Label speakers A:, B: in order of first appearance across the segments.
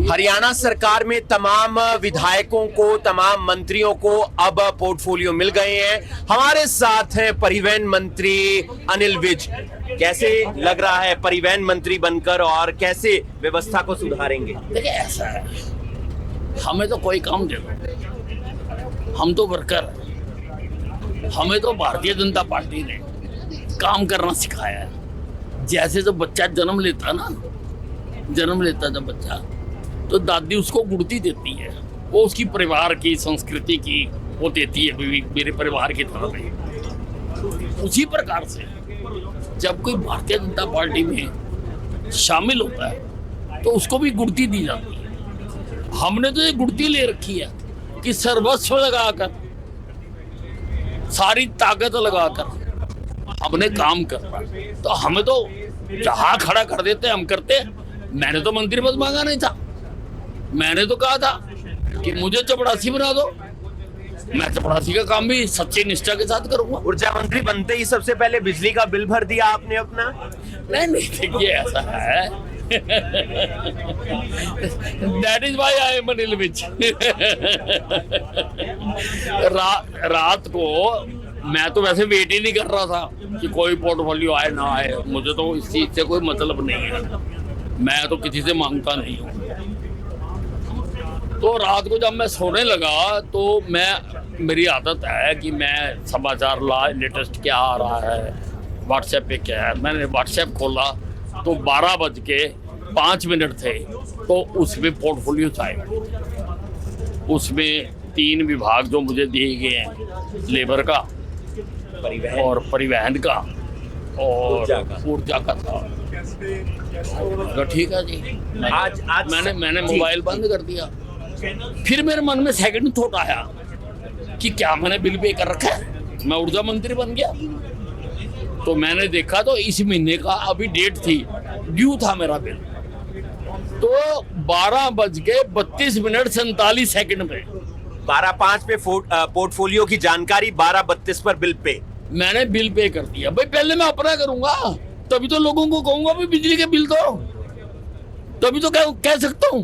A: हरियाणा सरकार में तमाम विधायकों को, तमाम मंत्रियों को अब पोर्टफोलियो मिल गए हैं। हमारे साथ हैं परिवहन मंत्री अनिल विज। कैसे लग रहा है परिवहन मंत्री बनकर और कैसे व्यवस्था को सुधारेंगे?
B: देखिए, ऐसा है, हमें तो कोई काम दे दो, हम तो वर्कर हैं। हमें तो भारतीय जनता पार्टी ने काम करना सिखाया है। जैसे जब बच्चा जन्म लेता जब बच्चा, तो दादी उसको गुड़ती देती है, वो उसकी परिवार की संस्कृति की वो देती है, मेरे परिवार की तरह रहे। उसी प्रकार से जब कोई भारतीय जनता पार्टी में शामिल होता है तो उसको भी गुड़ती दी जाती है। हमने तो ये गुड़ती ले रखी है कि सर्वस्व लगाकर, सारी ताकत लगाकर हमने काम करना, तो हमें तो जहां खड़ा कर देते हम करते। मैंने तो मंत्री पद मांगा नहीं था, मैंने तो कहा था कि मुझे चपड़ासी बना दो, मैं चपड़ासी का काम भी सच्ची निष्ठा के साथ करूंगा।
A: ऊर्जा मंत्री बनते ही सबसे पहले बिजली का बिल भर दिया आपने अपना?
B: नहीं, देखिए ऐसा है, that is why I am Anil Vij. रात को मैं तो वैसे वेट ही नहीं कर रहा था कि कोई पोर्टफोलियो आए ना आए, मुझे तो इस चीज से कोई मतलब नहीं है, मैं तो किसी से मांगता नहीं हूँ। तो रात को जब मैं सोने लगा तो मेरी आदत है कि मैं समाचार लेटेस्ट क्या आ रहा है, व्हाट्सएप पे क्या है, मैंने व्हाट्सएप खोला तो 12:05 थे, तो उसमें पोर्टफोलियो आए। उसमें 3 विभाग जो मुझे दिए गए हैं, लेबर का, परिवहन का और ऊर्जा का था। तो ठीक है जी, आज मैंने मोबाइल बंद कर दिया। फिर मेरे मन में सेकंड थॉट आया कि क्या मैंने बिल पे कर रखा है, मैं ऊर्जा मंत्री बन गया। तो मैंने देखा तो इस महीने का अभी डेट थी, ड्यू था मेरा बिल, तो 12:32:47 में
A: 12:05 पे पोर्टफोलियो की जानकारी, 12:32 पर बिल पे
B: मैंने बिल पे कर दिया। भाई पहले मैं अपना करूंगा, तभी तो लोगों को कहूंगा भी बिजली के बिल दो, तभी तो कह सकता हूं।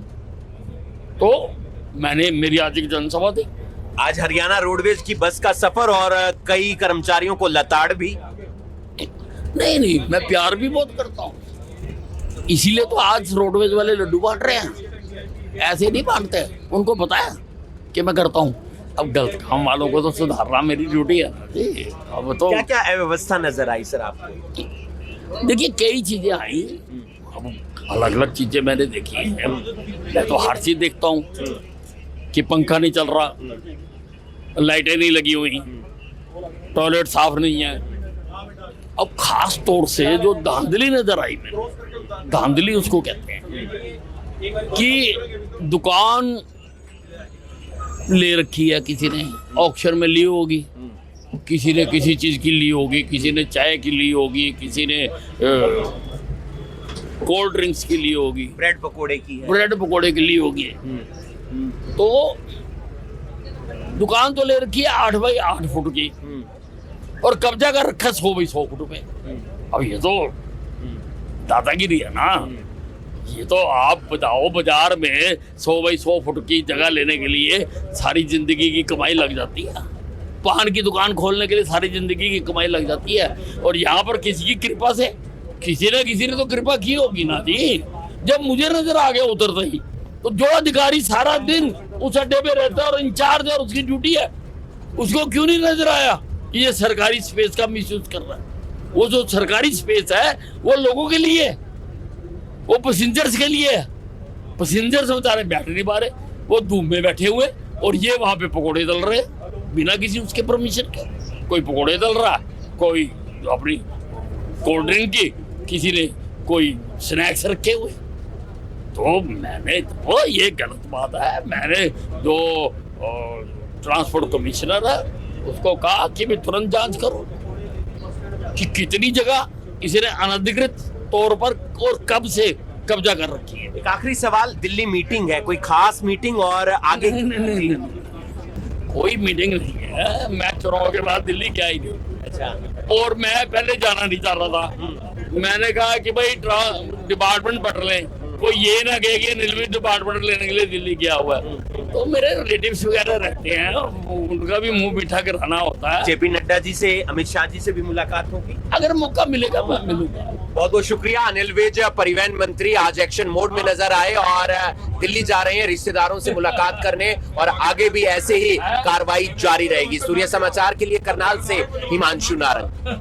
B: तो मैंने, मेरी आज एक जनसभा थी।
A: आज हरियाणा रोडवेज की बस का सफर और कई कर्मचारियों को लताड़ भी।
B: नहीं, मैं प्यार भी बहुत करता हूँ, इसीलिए तो आज रोडवेज वाले लड्डू बांट रहे हैं। ऐसे नहीं बांटते, उनको पता है कि मैं करता हूँ। अब गलत काम वालों को तो सुधारना मेरी ड्यूटी है। अब तो
A: क्या अव्यवस्था नजर आई सर आपको?
B: देखिए, कई चीजें आई, अब अलग अलग चीजें मैंने देखी हैं। मैं तो हर चीज देखता हूँ कि पंखा नहीं चल रहा, लाइटें नहीं लगी हुई, टॉयलेट साफ नहीं है। अब खास तौर से जो धांधली नजर आई मेरे, धांधली उसको कहते हैं कि दुकान ले रखी है, किसी ने ऑक्शन में ली होगी, किसी ने किसी चीज की ली होगी, किसी ने चाय की ली होगी, किसी ने कोल्ड ड्रिंक्स की ली होगी,
A: ब्रेड पकोड़े की
B: ली होगी। तो दुकान तो ले रखी है 8x8 फुट की, और कब्जा कर रखा 100x100 फुट पे। अब ये तो दादागिरी है ना। ये तो आप बताओ, बाजार में 100x100 फुट की जगह लेने के लिए सारी जिंदगी की कमाई लग जाती है, पान की दुकान खोलने के लिए सारी जिंदगी की कमाई लग जाती है, और यहाँ पर किसी की कृपा से, किसी ने तो कृपा की होगी ना जी। जब मुझे नजर आ गया उतरते ही, तो जो अधिकारी सारा दिन उस अड्डे पे रहता है और इंचार्ज और उसकी ड्यूटी है, उसको क्यों नहीं नजर आया कि ये सरकारी स्पेस का मिसयूज कर रहा है? वो जो सरकारी स्पेस है वो लोगों के लिए, वो पैसेंजर्स के लिए। पैसेंजर्स बेचारे बैठ नहीं पा रहे, वो धूप में बैठे हुए, और ये वहां पे पकोड़े तल रहे बिना किसी उसके परमिशन के। कोई पकोड़े तल रहा, कोई अपनी कोल्ड ड्रिंक की, किसी ने कोई स्नैक्स रखे हुए। तो मैंने तो, ये गलत बात है। मैंने जो ट्रांसपोर्ट कमिश्नर है उसको कहा कि भी तुरंत जांच करो कि कितनी जगह किसी ने अनधिकृत तौर पर और कब से कब्जा कर रखी है।
A: एक आखिरी सवाल, दिल्ली मीटिंग है, कोई खास मीटिंग और आगे?
B: नहीं, कोई मीटिंग नहीं है। मैं चुनाव के बाद दिल्ली क्या ही नहीं।
A: अच्छा।
B: और मैं पहले जाना नहीं चाह रहा था, मैंने कहा कि भाई डिपार्टमेंट बट लें, कोई ये ना कहे कि अनिल विज डिपार्टमेंट लेने के लिए दिल्ली गया हुआ है। तो मेरे रिलेटिव्स वगैरह रहते हैं, उनका भी मुंह मीठा कराना होता है।
A: जेपी नड्डा जी से, अमित शाह जी से भी मुलाकात होगी?
B: अगर मौका मिलेगा मैं मिलूंगा।
A: बहुत बहुत शुक्रिया। अनिल विज परिवहन मंत्री आज एक्शन मोड में नजर आए और दिल्ली जा रहे हैं रिश्तेदारों से मुलाकात करने, और आगे भी ऐसे ही कार्रवाई जारी रहेगी। सूर्य समाचार के लिए करनाल से हिमांशु नारंग।